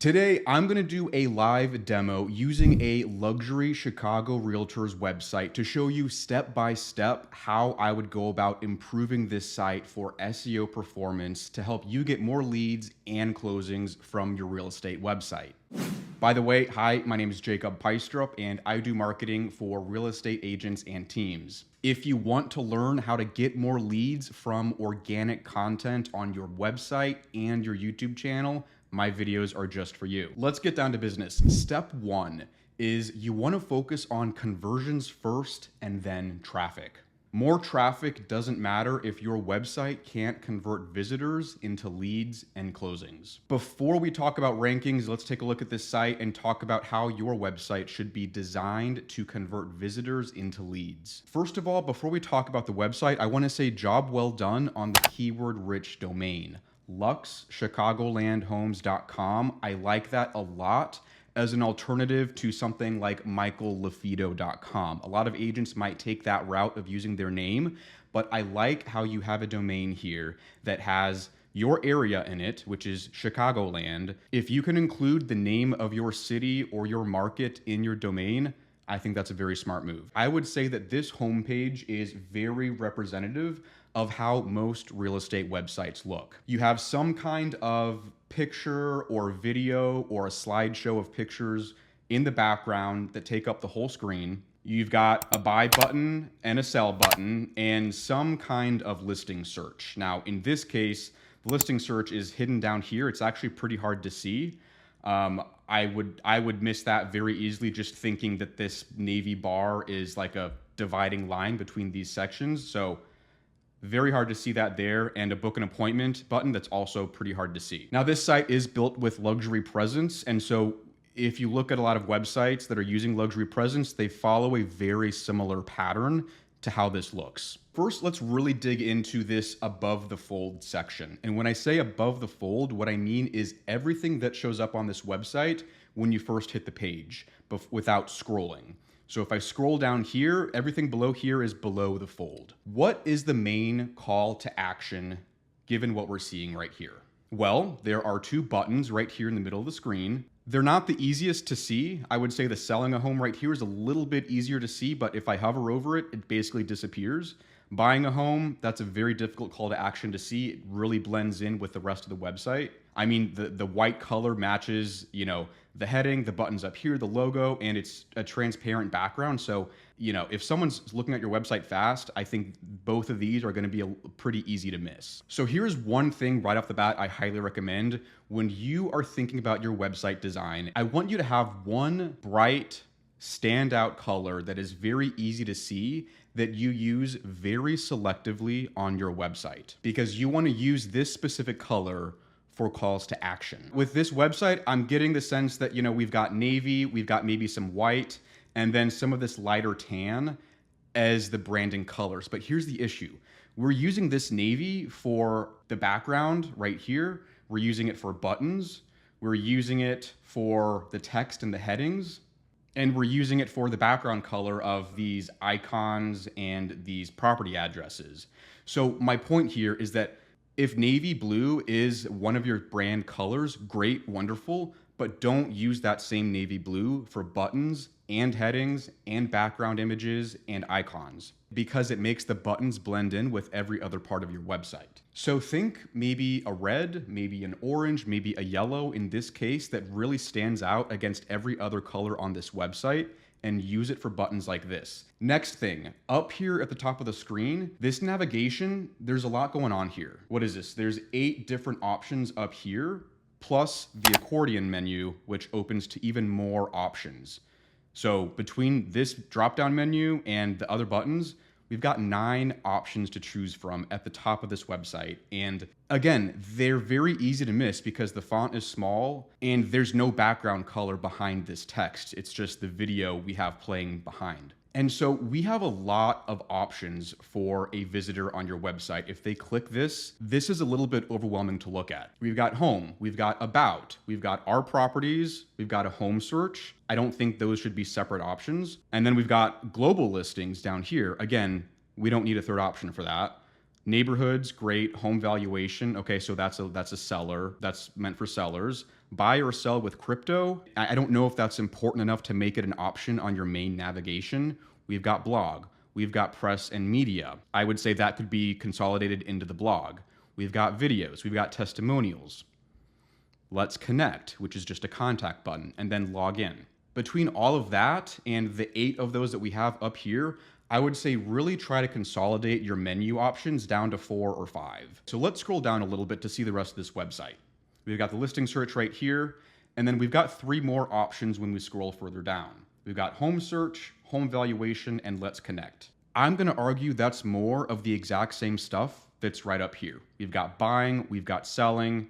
Today, I'm going to do a live demo using a luxury Chicago Realtors website to show you step by step how I would go about improving this site for SEO performance to help you get more leads and closings from your real estate website. By the way, hi, my name is Jacob Peistrup and I do marketing for real estate agents and teams. If you want to learn how to get more leads from organic content on your website and your YouTube channel, my videos are just for you. Let's get down to business. Step one is you want to focus on conversions first and then traffic. More traffic doesn't matter if your website can't convert visitors into leads and closings. Before we talk about rankings, let's take a look at this site and talk about how your website should be designed to convert visitors into leads. First of all, before we talk about the website, I want to say job well done on the keyword-rich domain. luxchicagolandhomes.com. I like that a lot as an alternative to something like michaellafido.com. A lot of agents might take that route of using their name, but I like how you have a domain here that has your area in it, which is Chicagoland. If you can include the name of your city or your market in your domain, I think that's a very smart move. I would say that this homepage is very representative of how most real estate websites look. You have some kind of picture or video or a slideshow of pictures in the background that take up the whole screen. You've got a buy button and a sell button and some kind of listing search. Now, in this case, the listing search is hidden down here. It's actually pretty hard to see. I would miss that very easily just thinking that this navy bar is like a dividing line between these sections. So very hard to see that there, and a book an appointment button that's also pretty hard to see. Now, this site is built with luxury presence, and so if you look at a lot of websites that are using luxury presence, they follow a very similar pattern to how this looks. First, let's really dig into this above the fold section. And when I say above the fold, what I mean is everything that shows up on this website when you first hit the page, without scrolling. So if I scroll down here, everything below here is below the fold. What is the main call to action given what we're seeing right here? Well, there are two buttons right here in the middle of the screen. They're not the easiest to see. I would say the selling a home right here is a little bit easier to see, but if I hover over it, it basically disappears. Buying a home, that's a very difficult call to action to see. It really blends in with the rest of the website. I mean, the white color matches, the heading, the buttons up here, the logo, and it's a transparent background. So, if someone's looking at your website fast, I think both of these are going to be pretty easy to miss. So here's one thing right off the bat I highly recommend. When you are thinking about your website design, I want you to have one bright, standout color that is very easy to see that you use very selectively on your website, because you want to use this specific color for calls to action. With this website, I'm getting the sense that, we've got navy, we've got maybe some white, and then some of this lighter tan as the branding colors. But here's the issue. We're using this navy for the background right here. We're using it for buttons. We're using it for the text and the headings. And we're using it for the background color of these icons and these property addresses. So my point here is that if navy blue is one of your brand colors, great, wonderful, but don't use that same navy blue for buttons and headings and background images and icons, because it makes the buttons blend in with every other part of your website. So think maybe a red, maybe an orange, maybe a yellow in this case that really stands out against every other color on this website, and use it for buttons like this. Next thing, up here at the top of the screen, this navigation, there's a lot going on here. What is this? There's 8 different options up here, plus the accordion menu, which opens to even more options. So between this drop-down menu and the other buttons, we've got 9 options to choose from at the top of this website. And again, they're very easy to miss because the font is small and there's no background color behind this text. It's just the video we have playing behind. And so we have a lot of options for a visitor on your website. If they click this is a little bit overwhelming to look at. We've got home, we've got about, we've got our properties, we've got a home search. I don't think those should be separate options. And then we've got global listings down here. Again, we don't need a third option for that. Neighborhoods, great. Home valuation. Okay, so that's a seller. That's meant for sellers. buy or sell with crypto. I don't know if that's important enough to make it an option on your main navigation. We've got blog. We've got press and media. I would say that could be consolidated into the blog. We've got videos. We've got testimonials. Let's connect, which is just a contact button, and then log in. Between all of that and the 8 of those that we have up here, I would say really try to consolidate your menu options down to 4 or 5. So let's scroll down a little bit to see the rest of this website. We've got the listing search right here, and then we've got 3 more options when we scroll further down. We've got home search, home valuation, and let's connect. I'm gonna argue that's more of the exact same stuff that's right up here. We've got buying, we've got selling,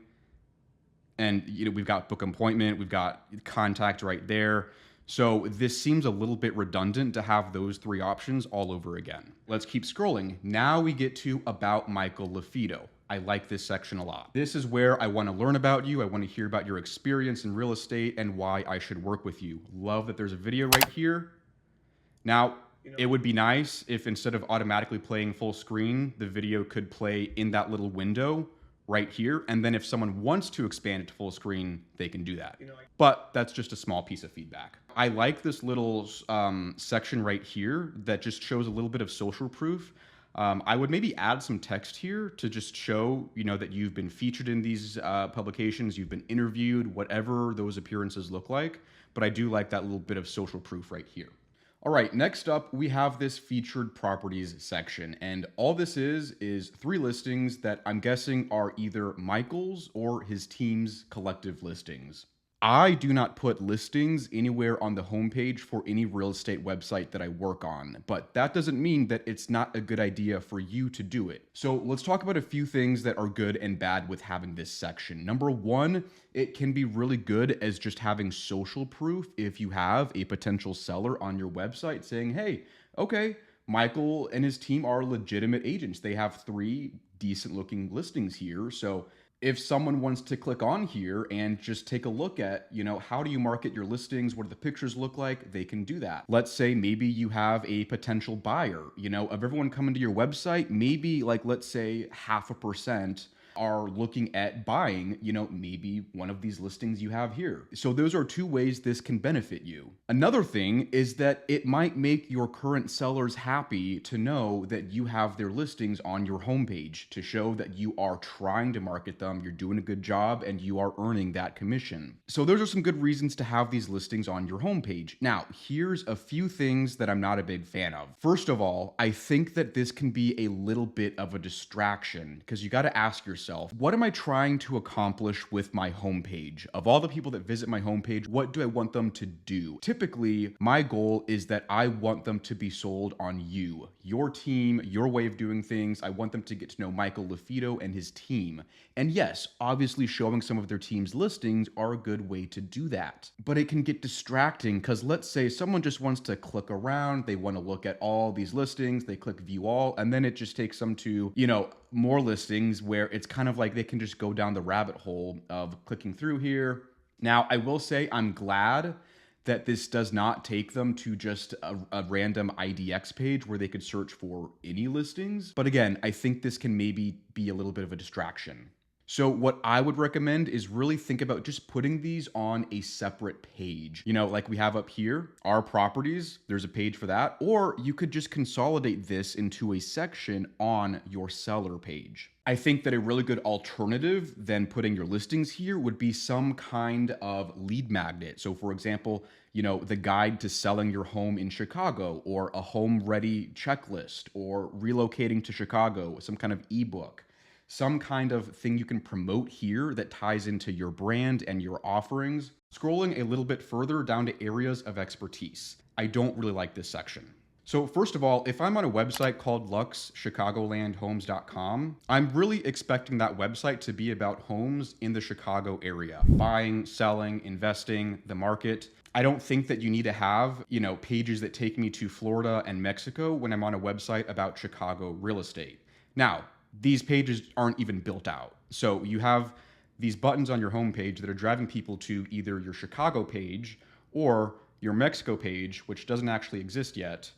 and we've got book appointment, we've got contact right there. So this seems a little bit redundant to have those 3 options all over again. Let's keep scrolling. Now we get to About Michael LaFido. I like this section a lot. This is where I want to learn about you. I want to hear about your experience in real estate and why I should work with you. Love that there's a video right here. Now, it would be nice if instead of automatically playing full screen, the video could play in that little window right here. And then if someone wants to expand it to full screen, they can do that. But that's just a small piece of feedback. I like this little section right here that just shows a little bit of social proof. I would maybe add some text here to just show, that you've been featured in these publications, you've been interviewed, whatever those appearances look like. But I do like that little bit of social proof right here. All right, next up, we have this featured properties section. And all this is 3 listings that I'm guessing are either Michael's or his team's collective listings. I do not put listings anywhere on the homepage for any real estate website that I work on, but that doesn't mean that it's not a good idea for you to do it. So let's talk about a few things that are good and bad with having this section. Number 1, it can be really good as just having social proof if you have a potential seller on your website saying, hey, okay, Michael and his team are legitimate agents. They have 3 decent looking listings here. So if someone wants to click on here and just take a look at, how do you market your listings? What do the pictures look like? They can do that. Let's say maybe you have a potential buyer, of everyone coming to your website, maybe let's say 0.5% are looking at buying, maybe one of these listings you have here. So those are 2 ways this can benefit you. Another thing is that it might make your current sellers happy to know that you have their listings on your homepage to show that you are trying to market them, you're doing a good job, and you are earning that commission. So those are some good reasons to have these listings on your homepage. Now, here's a few things that I'm not a big fan of. First of all, I think that this can be a little bit of a distraction because you got to ask yourself, what am I trying to accomplish with my homepage? Of all the people that visit my homepage, what do I want them to do? Typically, my goal is that I want them to be sold on you, your team, your way of doing things. I want them to get to know Michael LaFido and his team. And yes, obviously showing some of their team's listings are a good way to do that. But it can get distracting because let's say someone just wants to click around, they want to look at all these listings, they click view all, and then it just takes them to, more listings where it's kind of like they can just go down the rabbit hole of clicking through here. Now, I will say I'm glad that this does not take them to just a random IDX page where they could search for any listings. But again, I think this can maybe be a little bit of a distraction. So what I would recommend is really think about just putting these on a separate page. Like we have up here, our properties, there's a page for that. Or you could just consolidate this into a section on your seller page. I think that a really good alternative than putting your listings here would be some kind of lead magnet. So for example, the guide to selling your home in Chicago, or a home ready checklist, or relocating to Chicago, some kind of ebook. Some kind of thing you can promote here that ties into your brand and your offerings. Scrolling a little bit further down to areas of expertise. I don't really like this section. So first of all, if I'm on a website called luxchicagolandhomes.com, I'm really expecting that website to be about homes in the Chicago area. Buying, selling, investing, the market. I don't think that you need to have, pages that take me to Florida and Mexico when I'm on a website about Chicago real estate. Now, these pages aren't even built out. So you have these buttons on your homepage that are driving people to either your Chicago page or your Mexico page, which doesn't actually exist yet,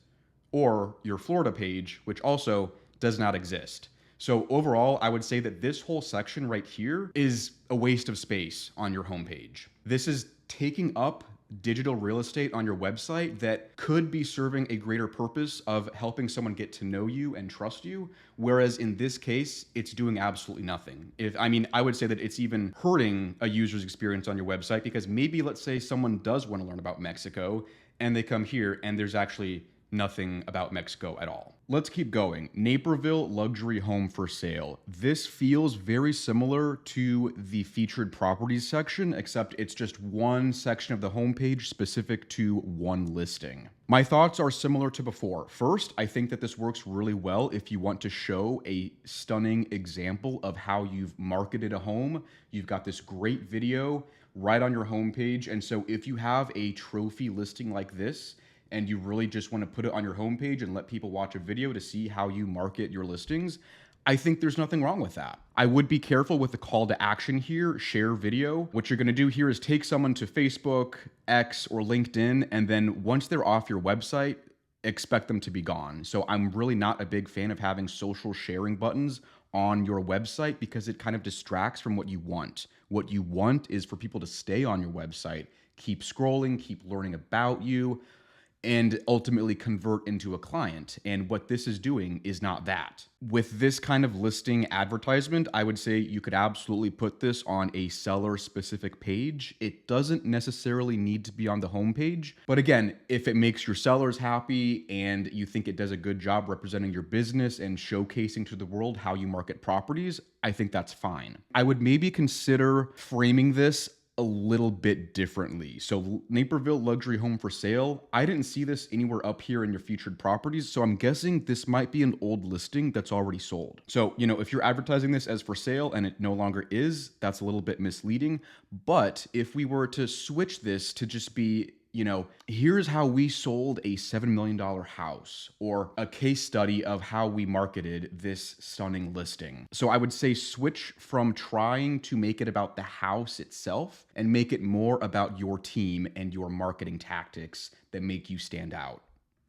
or your Florida page, which also does not exist. So overall, I would say that this whole section right here is a waste of space on your homepage. This is taking up digital real estate on your website that could be serving a greater purpose of helping someone get to know you and trust you. Whereas in this case, it's doing absolutely nothing. I would say that it's even hurting a user's experience on your website, because maybe let's say someone does want to learn about Mexico and they come here and there's actually nothing about Mexico at all. Let's keep going. Naperville luxury home for sale. This feels very similar to the featured properties section, except it's just one section of the homepage specific to one listing. My thoughts are similar to before. First, I think that this works really well if you want to show a stunning example of how you've marketed a home. You've got this great video right on your homepage. And so if you have a trophy listing like this, and you really just want to put it on your homepage and let people watch a video to see how you market your listings, I think there's nothing wrong with that. I would be careful with the call to action here, share video. What you're going to do here is take someone to Facebook, X, or LinkedIn, and then once they're off your website, expect them to be gone. So I'm really not a big fan of having social sharing buttons on your website, because it kind of distracts from what you want. What you want is for people to stay on your website, keep scrolling, keep learning about you, and ultimately convert into a client. And what this is doing is not that. With this kind of listing advertisement, I would say you could absolutely put this on a seller specific page. It doesn't necessarily need to be on the homepage. But again, if it makes your sellers happy and you think it does a good job representing your business and showcasing to the world how you market properties, I think that's fine. I would maybe consider framing this a little bit differently. So Naperville luxury home for sale, I didn't see this anywhere up here in your featured properties, so I'm guessing this might be an old listing that's already sold. So, if you're advertising this as for sale and it no longer is, that's a little bit misleading. But if we were to switch this to just be, here's how we sold a $7 million house, or a case study of how we marketed this stunning listing. So I would say switch from trying to make it about the house itself and make it more about your team and your marketing tactics that make you stand out.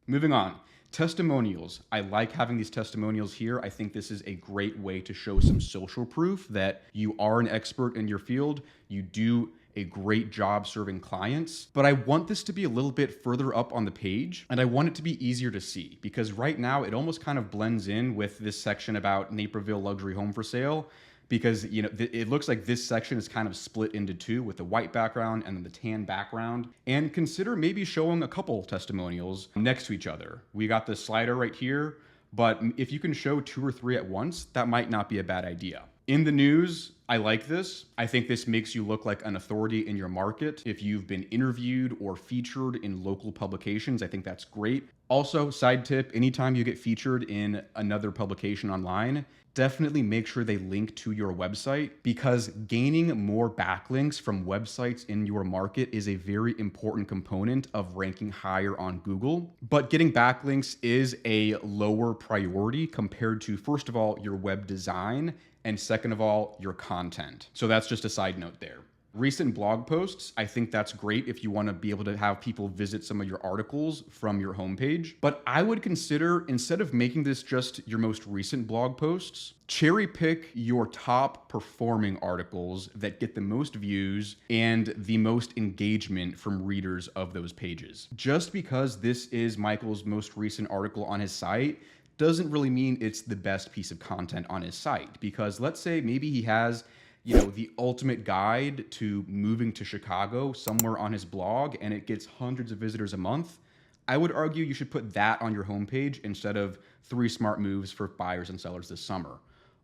Moving on. Testimonials. I like having these testimonials here. I think this is a great way to show some social proof that you are an expert in your field. You do a great job serving clients, but I want this to be a little bit further up on the page, and I want it to be easier to see, because right now it almost kind of blends in with this section about Naperville luxury home for sale, because it looks like this section is kind of split into two, with the white background and then the tan background. And consider maybe showing a couple testimonials next to each other. We got this slider right here, but if you can show 2 or 3 at once, that might not be a bad idea. In the news, I like this. I think this makes you look like an authority in your market. If you've been interviewed or featured in local publications, I think that's great. Also, side tip, anytime you get featured in another publication online, definitely make sure they link to your website, because gaining more backlinks from websites in your market is a very important component of ranking higher on Google. But getting backlinks is a lower priority compared to, first of all, your web design, and second of all, your content. So that's just a side note there. Recent blog posts, I think that's great if you want to be able to have people visit some of your articles from your homepage. But I would consider, instead of making this just your most recent blog posts, cherry pick your top performing articles that get the most views and the most engagement from readers of those pages. Just because this is Michael's most recent article on his site doesn't really mean it's the best piece of content on his site, because let's say maybe he has the ultimate guide to moving to Chicago somewhere on his blog and it gets hundreds of visitors a month. I would argue you should put that on your homepage instead of 3 smart moves for buyers and sellers this summer.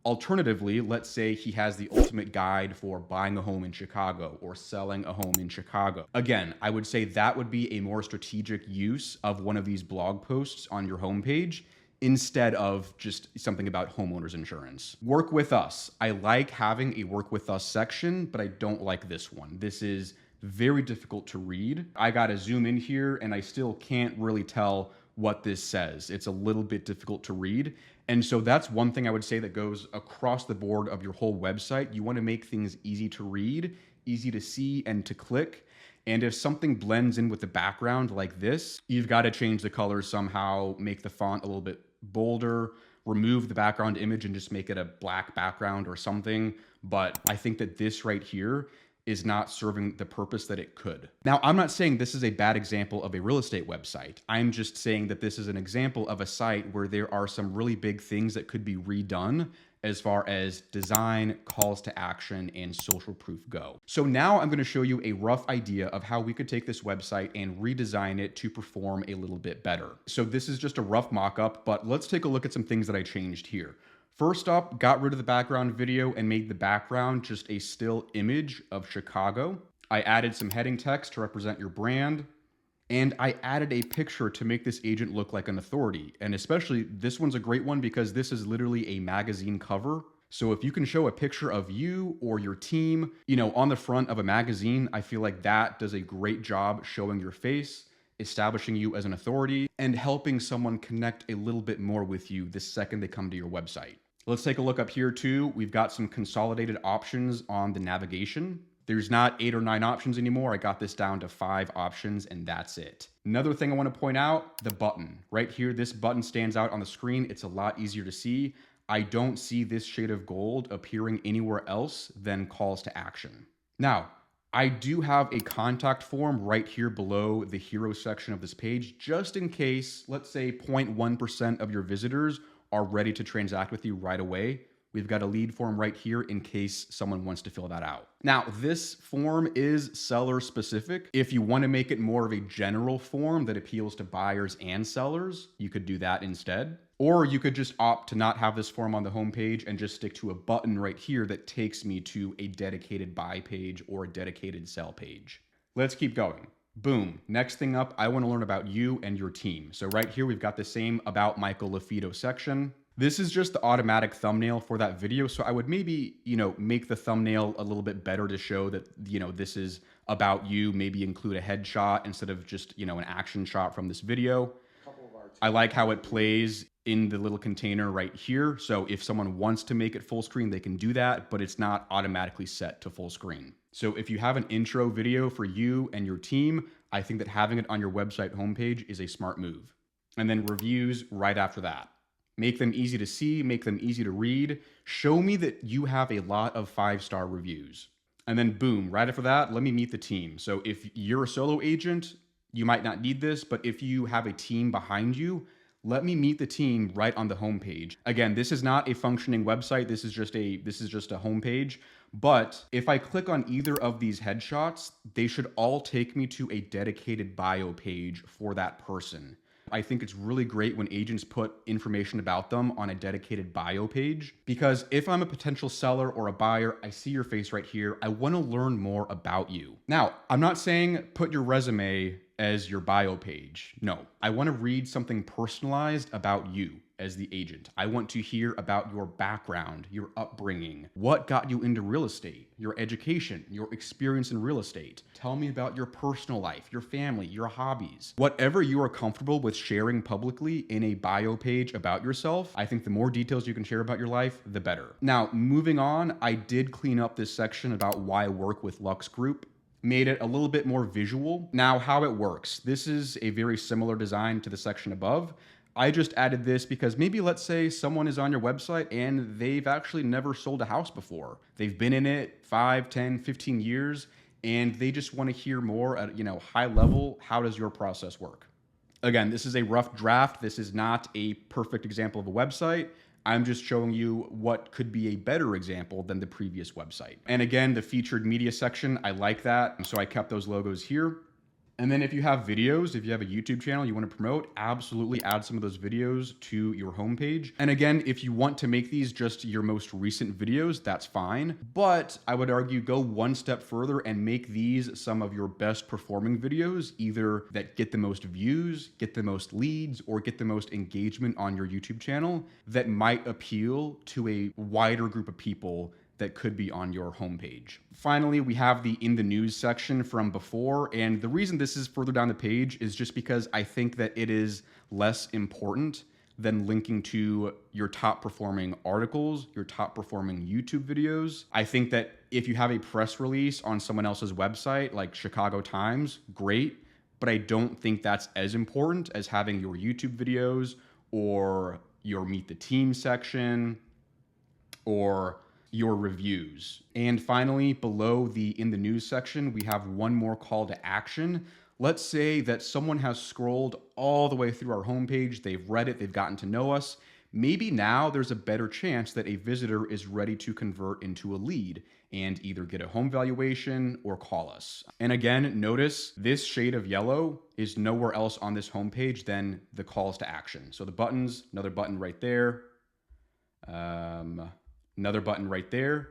Alternatively, let's say he has the ultimate guide for buying a home in Chicago or selling a home in Chicago. Again, I would say that would be a more strategic use of one of these blog posts on your homepage, instead of just something about homeowners insurance. Work with us. I like having a work with us section, but I don't like this one. This is very difficult to read. I gotta zoom in here and I still can't really tell what this says. It's a little bit difficult to read. And so that's one thing I would say that goes across the board of your whole website. You wanna make things easy to read, easy to see and to click. And if something blends in with the background like this, you've got to change the color somehow, make the font a little bit bolder, remove the background image and just make it a black background or something. But I think that this right here is not serving the purpose that it could. Now, I'm not saying this is a bad example of a real estate website. I'm just saying that this is an example of a site where there are some really big things that could be redone as far as design, calls to action, and social proof go. So now I'm going to show you a rough idea of how we could take this website and redesign it to perform a little bit better. So this is just a rough mock-up, but let's take a look at some things that I changed here. First up, got rid of the background video and made the background just a still image of Chicago. I added some heading text to represent your brand. And I added a picture to make this agent look like an authority. And especially this one's a great one because this is literally a magazine cover. So if you can show a picture of you or your team, on the front of a magazine, I feel like that does a great job showing your face, establishing you as an authority, and helping someone connect a little bit more with you the second they come to your website. Let's take a look up here too. We've got some consolidated options on the navigation. There's not 8 or 9 options anymore. I got this down to 5 options and that's it. Another thing I want to point out, the button. Right here, this button stands out on the screen. It's a lot easier to see. I don't see this shade of gold appearing anywhere else than calls to action. Now, I do have a contact form right here below the hero section of this page, just in case, let's say 0.1% of your visitors are ready to transact with you right away. We've got a lead form right here in case someone wants to fill that out. Now, this form is seller specific. If you want to make it more of a general form that appeals to buyers and sellers, you could do that instead. Or you could just opt to not have this form on the homepage and just stick to a button right here that takes me to a dedicated buy page or a dedicated sell page. Let's keep going. Boom. Next thing up, I want to learn about you and your team. So right here, we've got the same About Michael LaFido section. This is just the automatic thumbnail for that video. So I would maybe, make the thumbnail a little bit better to show that, this is about you. Maybe include a headshot instead of just, an action shot from this video. I like how it plays in the little container right here. So if someone wants to make it full screen, they can do that, but it's not automatically set to full screen. So if you have an intro video for you and your team, I think that having it on your website homepage is a smart move. And then reviews right after that. Make them easy to see, make them easy to read. Show me that you have a lot of 5-star reviews. And then boom, right after that, let me meet the team. So if you're a solo agent, you might not need this, but if you have a team behind you, let me meet the team right on the homepage. Again, this is not a functioning website. This is just a homepage. But if I click on either of these headshots, they should all take me to a dedicated bio page for that person. I think it's really great when agents put information about them on a dedicated bio page, because if I'm a potential seller or a buyer, I see your face right here. I want to learn more about you. Now, I'm not saying put your resume as your bio page. No, I want to read something personalized about you as the agent. I want to hear about your background, your upbringing, what got you into real estate, your education, your experience in real estate. Tell me about your personal life, your family, your hobbies. Whatever you are comfortable with sharing publicly in a bio page about yourself, I think the more details you can share about your life, the better. Now, moving on, I did clean up this section about why I work with Lux Group. Made it a little bit more visual. Now, how it works. This is a very similar design to the section above. I just added this because maybe let's say someone is on your website and they've actually never sold a house before. They've been in it 5, 10, 15 years, and they just want to hear more at, high level. How does your process work? Again, this is a rough draft. This is not a perfect example of a website. I'm just showing you what could be a better example than the previous website. And again, the featured media section, I like that. So I kept those logos here. And then if you have videos, if you have a YouTube channel you want to promote, absolutely add some of those videos to your homepage. And again, if you want to make these just your most recent videos, that's fine. But I would argue go one step further and make these some of your best performing videos, either that get the most views, get the most leads, or get the most engagement on your YouTube channel that might appeal to a wider group of people that could be on your homepage. Finally, we have the in the news section from before, and the reason this is further down the page is just because I think that it is less important than linking to your top performing articles, your top performing YouTube videos. I think that if you have a press release on someone else's website, like Chicago Times, great, but I don't think that's as important as having your YouTube videos or your meet the team section, or your reviews. And finally, below the in the news section, we have one more call to action. Let's say that someone has scrolled all the way through our homepage, they've read it, they've gotten to know us. Maybe now there's a better chance that a visitor is ready to convert into a lead and either get a home valuation or call us. And again, notice this shade of yellow is nowhere else on this homepage than the calls to action. So the buttons, another button right there, another button right there,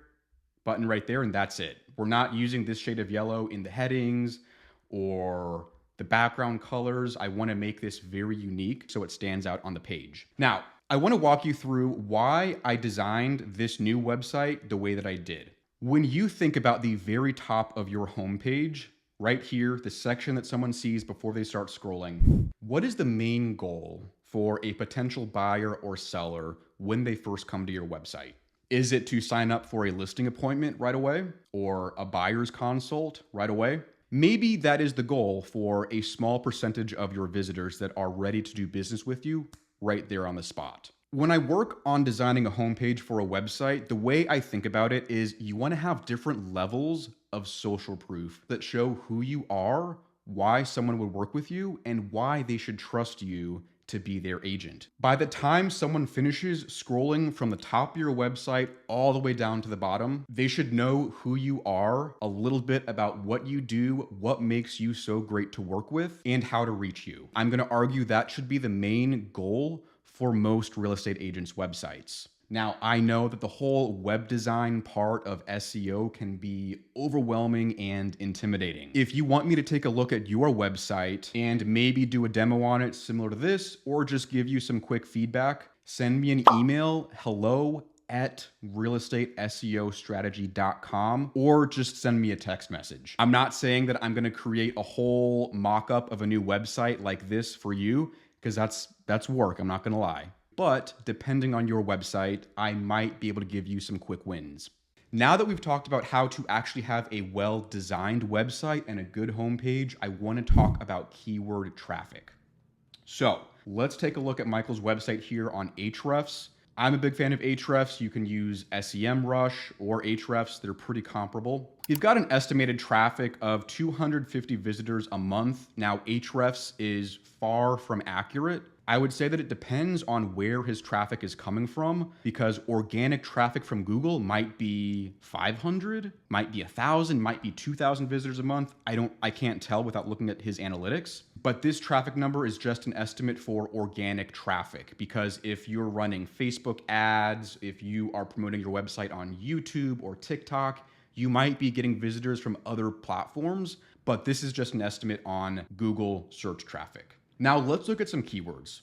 and that's it. We're not using this shade of yellow in the headings or the background colors. I want to make this very unique so it stands out on the page. Now, I want to walk you through why I designed this new website the way that I did. When you think about the very top of your homepage, right here, the section that someone sees before they start scrolling, what is the main goal for a potential buyer or seller when they first come to your website? Is it to sign up for a listing appointment right away or a buyer's consult right away? Maybe that is the goal for a small percentage of your visitors that are ready to do business with you right there on the spot. When I work on designing a homepage for a website, the way I think about it is you want to have different levels of social proof that show who you are, why someone would work with you, and why they should trust you to be their agent. By the time someone finishes scrolling from the top of your website all the way down to the bottom, they should know who you are, a little bit about what you do, what makes you so great to work with, and how to reach you. I'm going to argue that should be the main goal for most real estate agents' websites. Now, I know that the whole web design part of SEO can be overwhelming and intimidating. If you want me to take a look at your website and maybe do a demo on it similar to this, or just give you some quick feedback, send me an email, hello@realestateseostrategy.com, or just send me a text message. I'm not saying that I'm going to create a whole mock-up of a new website like this for you, because that's work, I'm not going to lie. But depending on your website, I might be able to give you some quick wins. Now that we've talked about how to actually have a well-designed website and a good homepage, I want to talk about keyword traffic. So let's take a look at Michael's website here on Ahrefs. I'm a big fan of Ahrefs. You can use SEMrush or Ahrefs. They're pretty comparable. You've got an estimated traffic of 250 visitors a month. Now, Ahrefs is far from accurate. I would say that it depends on where his traffic is coming from, because organic traffic from Google might be 500, might be 1,000, might be 2,000 visitors a month. I can't tell without looking at his analytics. But this traffic number is just an estimate for organic traffic, because if you're running Facebook ads, if you are promoting your website on YouTube or TikTok, you might be getting visitors from other platforms, but this is just an estimate on Google search traffic. Now let's look at some keywords.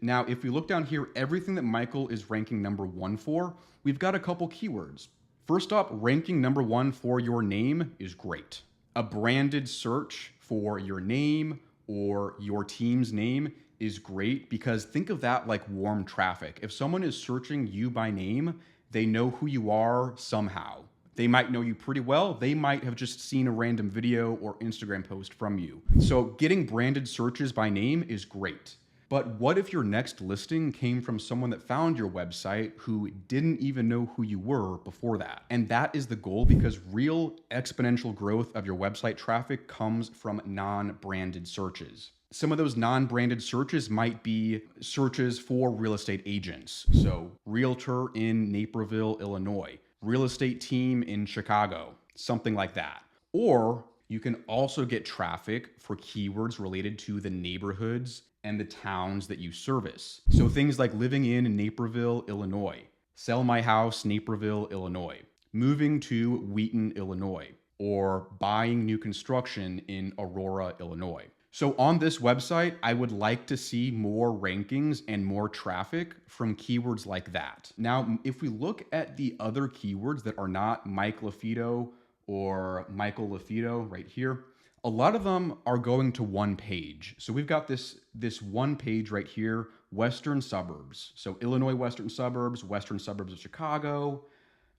Now, if we look down here, everything that Michael is ranking number 1 for, we've got a couple keywords. First up, ranking number 1 for your name is great. A branded search for your name or your team's name is great, because think of that like warm traffic. If someone is searching you by name, they know who you are somehow. They might know you pretty well. They might have just seen a random video or Instagram post from you. So getting branded searches by name is great. But what if your next listing came from someone that found your website who didn't even know who you were before that? And that is the goal, because real exponential growth of your website traffic comes from non-branded searches. Some of those non-branded searches might be searches for real estate agents. So realtor in Naperville, Illinois, real estate team in Chicago, something like that. Or you can also get traffic for keywords related to the neighborhoods and the towns that you service. So things like living in Naperville, Illinois, sell my house, Naperville, Illinois, moving to Wheaton, Illinois, or buying new construction in Aurora, Illinois. So on this website, I would like to see more rankings and more traffic from keywords like that. Now, if we look at the other keywords that are not Mike LaFido or Michael LaFido right here, a lot of them are going to one page. So we've got this one page right here, Western Suburbs. So Illinois Western Suburbs of Chicago,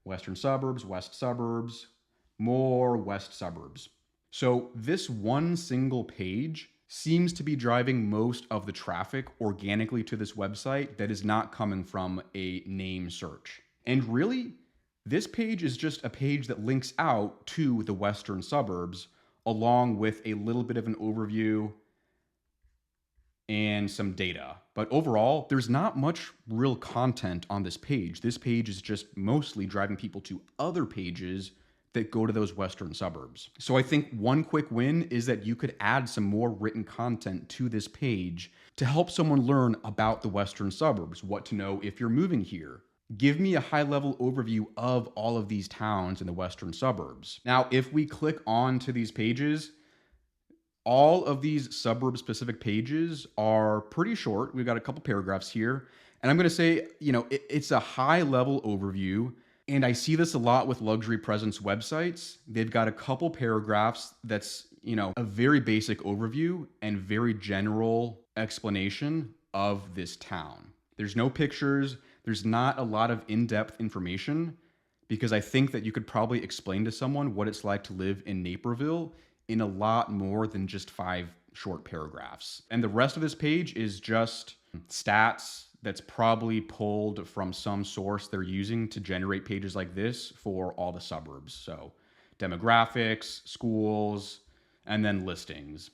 Western Suburbs, West Suburbs, more West Suburbs. So this one single page seems to be driving most of the traffic organically to this website that is not coming from a name search. And really, this page is just a page that links out to the western suburbs along with a little bit of an overview and some data. But overall, there's not much real content on this page. This page is just mostly driving people to other pages that go to those western suburbs. So I think one quick win is that you could add some more written content to this page to help someone learn about the western suburbs, what to know if you're moving here. Give me a high-level overview of all of these towns in the western suburbs. Now, if we click on to these pages, all of these suburb-specific pages are pretty short. We've got a couple paragraphs here. And I'm going to say, it's a high-level overview. And I see this a lot with luxury presence websites. They've got a couple paragraphs that's, a very basic overview and very general explanation of this town. There's no pictures. There's not a lot of in-depth information because I think that you could probably explain to someone what it's like to live in Naperville in a lot more than just 5 short paragraphs. And the rest of this page is just stats that's probably pulled from some source they're using to generate pages like this for all the suburbs. So demographics, schools, and then listings.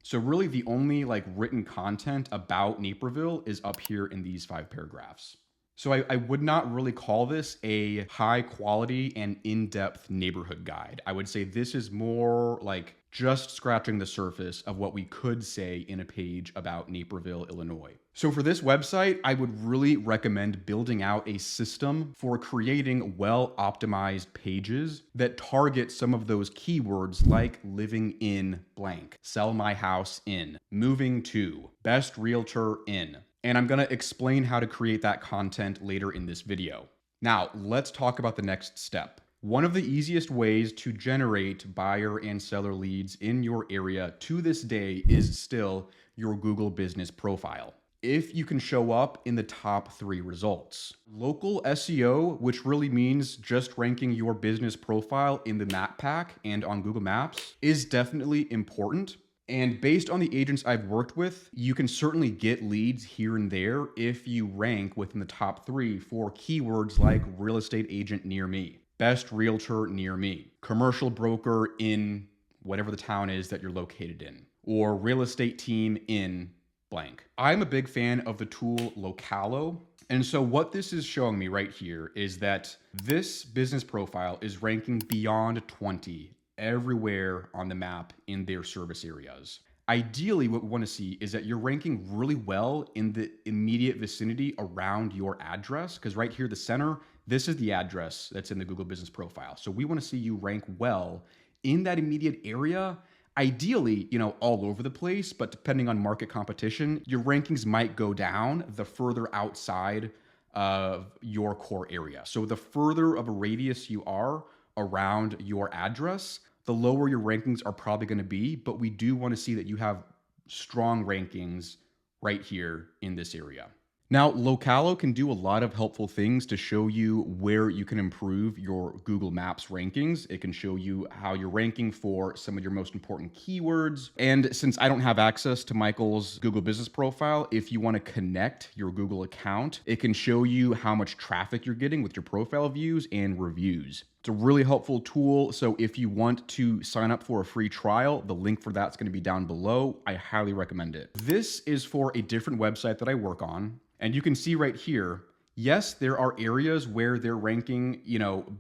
So really the only written content about Naperville is up here in these 5 paragraphs. So I would not really call this a high quality and in-depth neighborhood guide. I would say this is more like just scratching the surface of what we could say in a page about Naperville, Illinois. So for this website, I would really recommend building out a system for creating well-optimized pages that target some of those keywords like living in blank, sell my house in, moving to, best realtor in. And I'm going to explain how to create that content later in this video. Now, let's talk about the next step. One of the easiest ways to generate buyer and seller leads in your area to this day is still your Google business profile. If you can show up in the top 3 results. Local SEO, which really means just ranking your business profile in the map pack and on Google Maps, is definitely important. And based on the agents I've worked with, you can certainly get leads here and there if you rank within the top 3 for keywords like real estate agent near me, best realtor near me, commercial broker in whatever the town is that you're located in, or real estate team in blank. I'm a big fan of the tool Localo. And so what this is showing me right here is that this business profile is ranking beyond 20 everywhere on the map in their service areas. Ideally, what we want to see is that you're ranking really well in the immediate vicinity around your address, because right here, the center, this is the address that's in the Google business profile. So we want to see you rank well in that immediate area. Ideally, all over the place, but depending on market competition, your rankings might go down the further outside of your core area. So the further of a radius you are around your address, the lower your rankings are probably going to be, but we do want to see that you have strong rankings right here in this area. Now, Localo can do a lot of helpful things to show you where you can improve your Google Maps rankings. It can show you how you're ranking for some of your most important keywords. And since I don't have access to Michael's Google business profile, if you want to connect your Google account, it can show you how much traffic you're getting with your profile views and reviews. It's a really helpful tool. So if you want to sign up for a free trial, the link for that's going to be down below. I highly recommend it. This is for a different website that I work on. And you can see right here, yes, there are areas where they're ranking,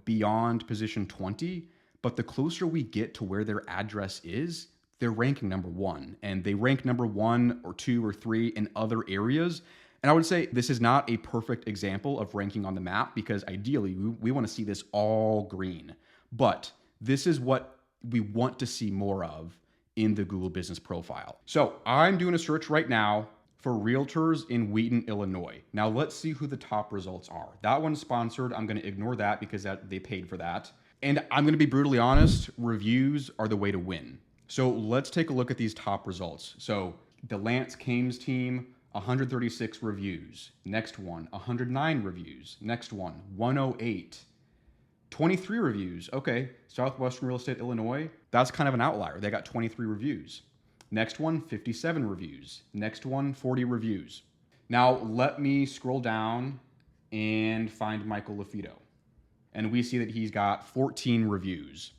beyond position 20, but the closer we get to where their address is, they're ranking number 1. And they rank number 1 or 2 or 3 in other areas. And I would say this is not a perfect example of ranking on the map because ideally we want to see this all green. But this is what we want to see more of in the Google business profile. So I'm doing a search right now for realtors in Wheaton, Illinois. Now let's see who the top results are. That one's sponsored. I'm going to ignore that because they paid for that. And I'm going to be brutally honest, reviews are the way to win. So let's take a look at these top results. So the Lance Kames team, 136 reviews. Next one, 109 reviews. Next one, 108. 23 reviews. Okay, Southwestern Real Estate Illinois, that's kind of an outlier. They got 23 reviews. Next one, 57 reviews. Next one, 40 reviews. Now let me scroll down and find Michael LaFido. And we see that he's got 14 reviews.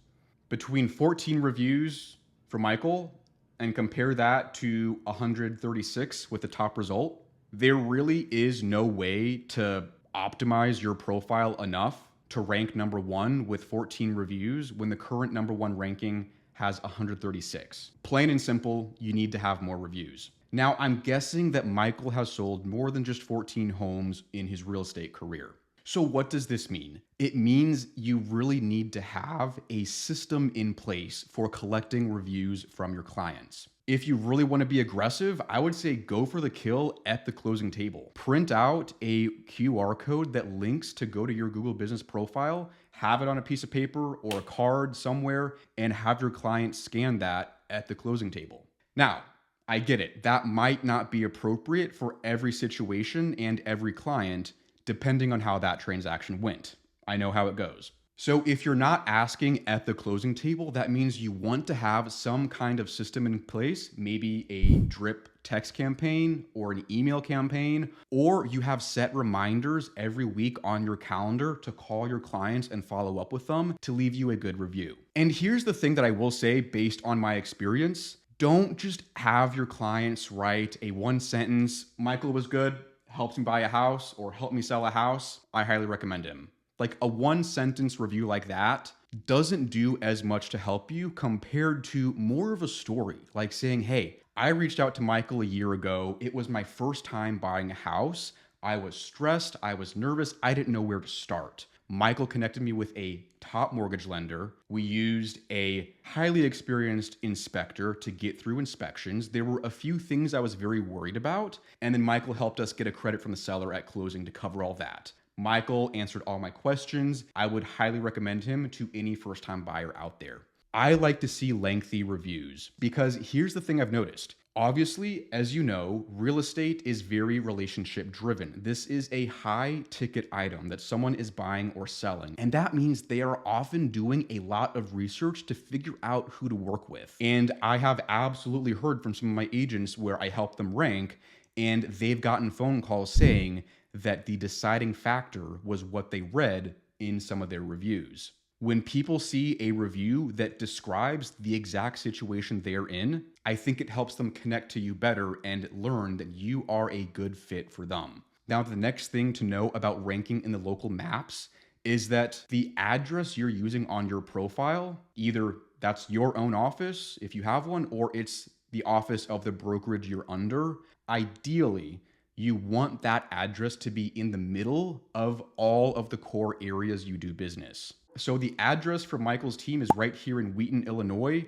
Between 14 reviews for Michael and compare that to 136 with the top result, there really is no way to optimize your profile enough to rank number one with 14 reviews when the current number one ranking has 136. Plain and simple, you need to have more reviews. Now, I'm guessing that Michael has sold more than just 14 homes in his real estate career. So what does this mean? It means you really need to have a system in place for collecting reviews from your clients. If you really want to be aggressive, I would say go for the kill at the closing table. Print out a QR code that links to go to your Google business profile, have it on a piece of paper or a card somewhere, and have your client scan that at the closing table. Now, I get it. That might not be appropriate for every situation and every client, depending on how that transaction went. I know how it goes. So if you're not asking at the closing table, that means you want to have some kind of system in place, maybe a drip text campaign or an email campaign, or you have set reminders every week on your calendar to call your clients and follow up with them to leave you a good review. And here's the thing that I will say based on my experience. Don't just have your clients write a one sentence, Michael was good, helps me buy a house, or help me sell a house. I highly recommend him. Like a one sentence review like that doesn't do as much to help you compared to more of a story, like saying, hey, I reached out to Michael a year ago. It was my first time buying a house. I was stressed. I was nervous. I didn't know where to start. Michael connected me with a top mortgage lender. We used a highly experienced inspector to get through inspections. There were a few things I was very worried about, and then Michael helped us get a credit from the seller at closing to cover all that. Michael answered all my questions. I would highly recommend him to any first-time buyer out there. I like to see lengthy reviews because here's the thing I've noticed. Obviously, as you know, real estate is very relationship driven. This is a high ticket item that someone is buying or selling. And that means they are often doing a lot of research to figure out who to work with. And I have absolutely heard from some of my agents where I help them rank, and they've gotten phone calls saying that the deciding factor was what they read in some of their reviews. When people see a review that describes the exact situation they're in, I think it helps them connect to you better and learn that you are a good fit for them. Now, the next thing to know about ranking in the local maps is that the address you're using on your profile, either that's your own office, if you have one, or it's the office of the brokerage you're under, ideally, you want that address to be in the middle of all of the core areas you do business. So the address for Michael's team is right here in Wheaton, Illinois.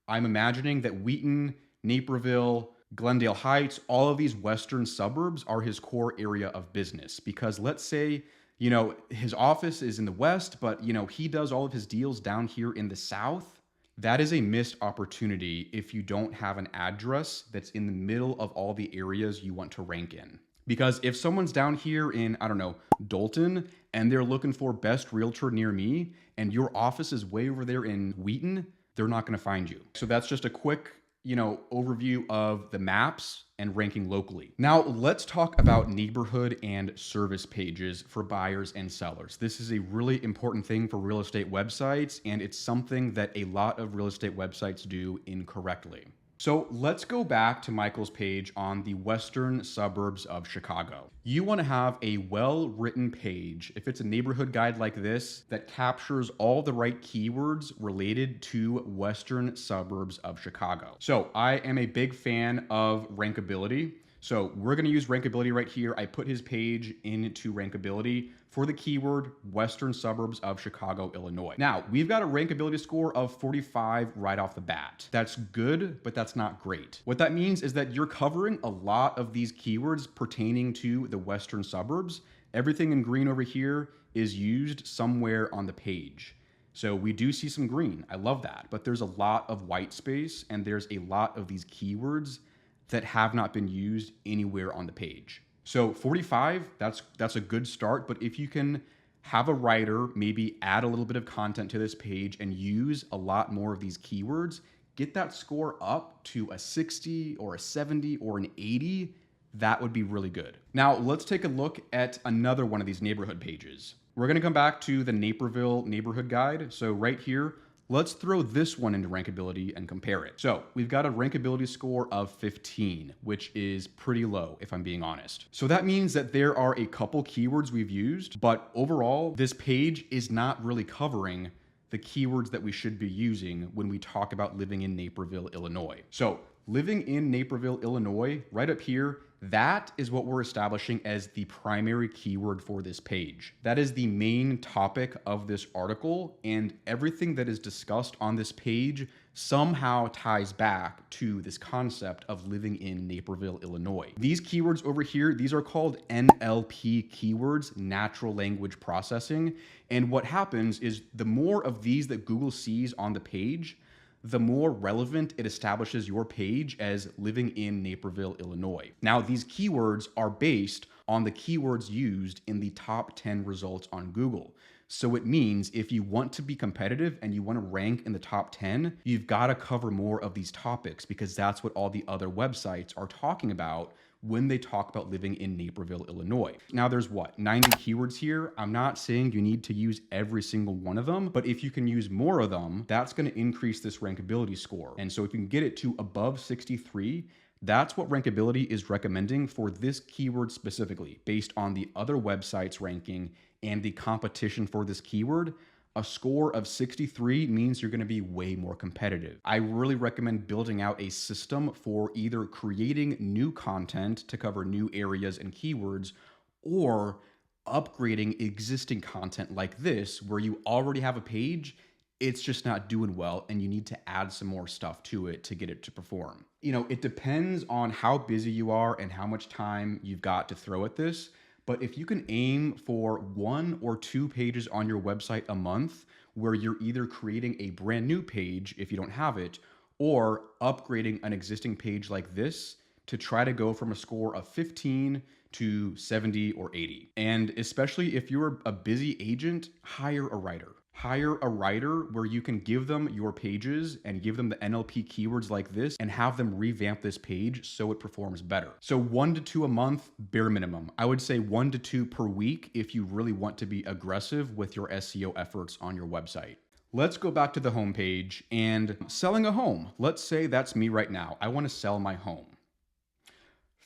I'm imagining that Wheaton, Naperville, Glendale Heights, all of these western suburbs are his core area of business. Because let's say, his office is in the west, but, he does all of his deals down here in the south. That is a missed opportunity if you don't have an address that's in the middle of all the areas you want to rank in. Because if someone's down here in, Dalton, and they're looking for best realtor near me, and your office is way over there in Wheaton, they're not going to find you. So that's just a quick, overview of the maps and ranking locally. Now let's talk about neighborhood and service pages for buyers and sellers. This is a really important thing for real estate websites, and it's something that a lot of real estate websites do incorrectly. So let's go back to Michael's page on the western suburbs of Chicago. You want to have a well-written page, if it's a neighborhood guide like this, that captures all the right keywords related to western suburbs of Chicago. So I am a big fan of rankability. So we're going to use rankability right here. I put his page into rankability for the keyword western suburbs of Chicago, Illinois. Now, we've got a rankability score of 45 right off the bat. That's good, but that's not great. What that means is that you're covering a lot of these keywords pertaining to the western suburbs. Everything in green over here is used somewhere on the page. So we do see some green. I love that. But there's a lot of white space, and there's a lot of these keywords that have not been used anywhere on the page. So 45, that's a good start, but if you can have a writer maybe add a little bit of content to this page and use a lot more of these keywords, get that score up to a 60 or a 70 or an 80, that would be really good. Now, let's take a look at another one of these neighborhood pages. We're going to come back to the Naperville neighborhood guide. So right here, let's throw this one into rankability and compare it. So we've got a rankability score of 15, which is pretty low if I'm being honest. So that means that there are a couple keywords we've used, but overall, this page is not really covering the keywords that we should be using when we talk about living in Naperville, Illinois. So living in Naperville, Illinois, right up here, that is what we're establishing as the primary keyword for this page. That is the main topic of this article, and everything that is discussed on this page somehow ties back to this concept of living in Naperville, Illinois. These keywords over here, these are called NLP keywords, natural language processing. And what happens is the more of these that Google sees on the page, the more relevant it establishes your page as living in Naperville, Illinois. Now, these keywords are based on the keywords used in the top 10 results on Google. So it means if you want to be competitive and you want to rank in the top 10, you've got to cover more of these topics because that's what all the other websites are talking about when they talk about living in Naperville, Illinois. Now there's 90 keywords here. I'm not saying you need to use every single one of them, but if you can use more of them, that's going to increase this rankability score. And so if you can get it to above 63, that's what rankability is recommending for this keyword specifically, based on the other websites ranking and the competition for this keyword. A score of 63 means you're going to be way more competitive. I really recommend building out a system for either creating new content to cover new areas and keywords, or upgrading existing content like this, where you already have a page, it's just not doing well, and you need to add some more stuff to it to get it to perform. You know, it depends on how busy you are and how much time you've got to throw at this. But if you can aim for 1 or 2 pages on your website a month, where you're either creating a brand new page if you don't have it, or upgrading an existing page like this to try to go from a score of 15 to 70 or 80. And especially if you're a busy agent, hire a writer. Hire a writer where you can give them your pages and give them the NLP keywords like this and have them revamp this page so it performs better. So 1 to 2 a month, bare minimum. I would say 1 to 2 per week if you really want to be aggressive with your SEO efforts on your website. Let's go back to the homepage and selling a home. Let's say that's me right now. I want to sell my home.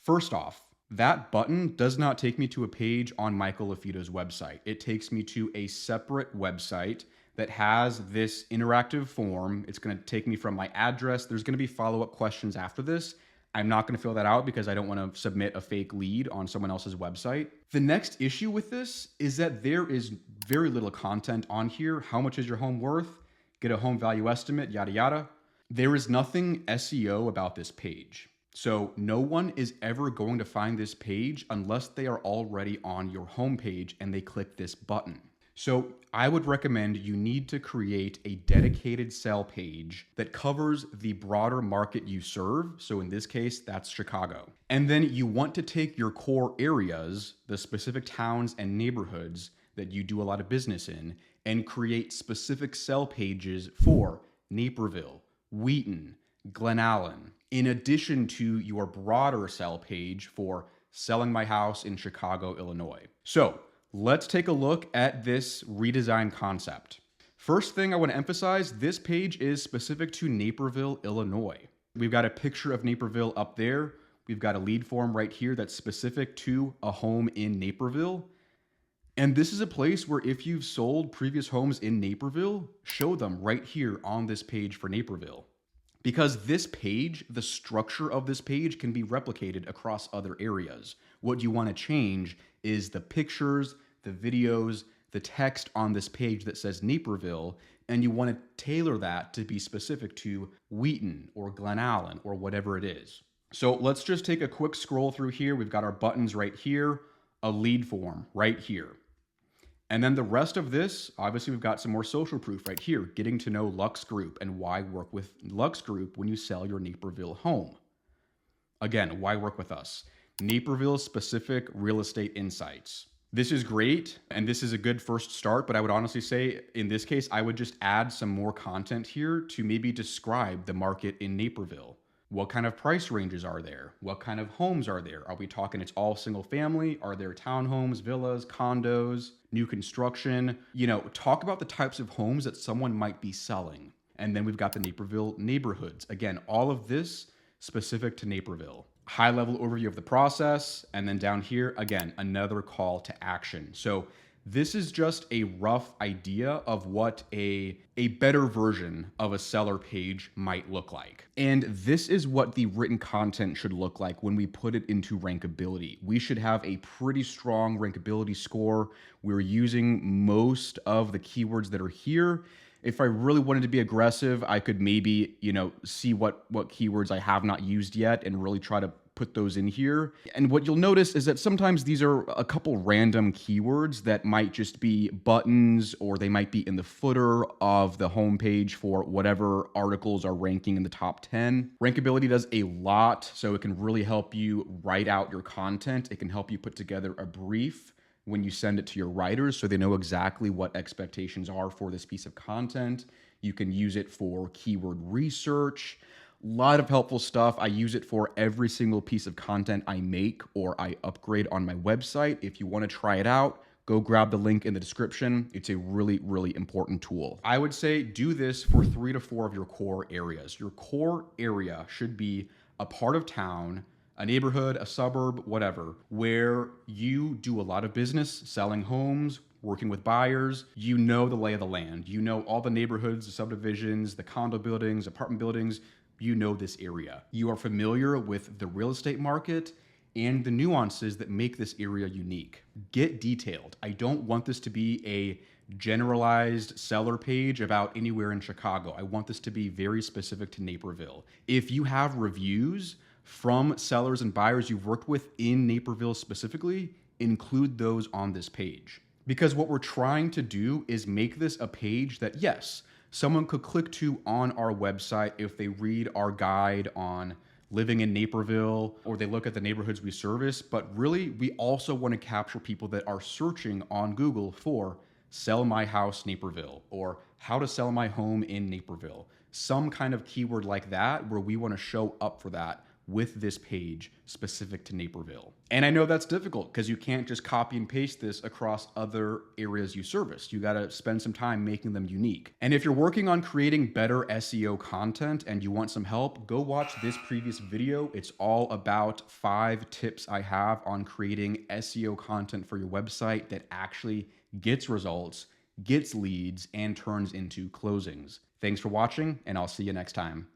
First off, that button does not take me to a page on Michael Lafido's website. It takes me to a separate website that has this interactive form. It's going to take me from my address. There's going to be follow-up questions after this. I'm not going to fill that out because I don't want to submit a fake lead on someone else's website. The next issue with this is that there is very little content on here. How much is your home worth? Get a home value estimate, yada, yada. There is nothing SEO about this page. So no one is ever going to find this page unless they are already on your homepage and they click this button. So I would recommend you need to create a dedicated sell page that covers the broader market you serve. So in this case, that's Chicago. And then you want to take your core areas, the specific towns and neighborhoods that you do a lot of business in, and create specific sell pages for Naperville, Wheaton, Glen Allen, in addition to your broader sell page for selling my house in Chicago, Illinois. So let's take a look at this redesign concept. First thing I want to emphasize, this page is specific to Naperville, Illinois. We've got a picture of Naperville up there. We've got a lead form right here that's specific to a home in Naperville. And this is a place where if you've sold previous homes in Naperville, show them right here on this page for Naperville. Because this page, the structure of this page can be replicated across other areas. What you want to change is the pictures, the videos, the text on this page that says Naperville, and you want to tailor that to be specific to Wheaton or Glen Allen or whatever it is. So let's just take a quick scroll through here. We've got our buttons right here, a lead form right here. And then the rest of this, obviously we've got some more social proof right here, getting to know Lux Group and why work with Lux Group when you sell your Naperville home. Again, why work with us? Naperville specific real estate insights. This is great, and this is a good first start, but I would honestly say in this case, I would just add some more content here to maybe describe the market in Naperville. What kind of price ranges are there? What kind of homes are there? Are we talking it's all single family? Are there townhomes, villas, condos, new construction? Talk about the types of homes that someone might be selling. And then we've got the Naperville neighborhoods. Again, all of this specific to Naperville. High level overview of the process. And then down here, again, another call to action. So this is just a rough idea of what a better version of a seller page might look like. And this is what the written content should look like when we put it into rankability. We should have a pretty strong rankability score. We're using most of the keywords that are here. If I really wanted to be aggressive, I could maybe, see what keywords I have not used yet and really try to put those in here. And what you'll notice is that sometimes these are a couple random keywords that might just be buttons, or they might be in the footer of the homepage for whatever articles are ranking in the top 10. Rankability does a lot, so it can really help you write out your content. It can help you put together a brief when you send it to your writers so they know exactly what expectations are for this piece of content. You can use it for keyword research. A lot of helpful stuff. I use it for every single piece of content I make or I upgrade on my website. If you want to try it out, go grab the link in the description. It's a really, really important tool. I would say do this for 3 to 4 of your core areas. Your core area should be a part of town, a neighborhood, a suburb, whatever, where you do a lot of business selling homes, working with buyers. You know the lay of the land. You know all the neighborhoods, the subdivisions, the condo buildings, apartment buildings. You know this area. You are familiar with the real estate market and the nuances that make this area unique. Get detailed. I don't want this to be a generalized seller page about anywhere in Chicago. I want this to be very specific to Naperville. If you have reviews from sellers and buyers you've worked with in Naperville specifically, include those on this page. Because what we're trying to do is make this a page that, yes, someone could click to on our website if they read our guide on living in Naperville or they look at the neighborhoods we service. But really, we also want to capture people that are searching on Google for sell my house Naperville or how to sell my home in Naperville. Some kind of keyword like that where we want to show up for that with this page specific to Naperville. And I know that's difficult because you can't just copy and paste this across other areas you service. You got to spend some time making them unique. And if you're working on creating better SEO content and you want some help, go watch this previous video. It's all about 5 tips I have on creating SEO content for your website that actually gets results, gets leads, and turns into closings. Thanks for watching, and I'll see you next time.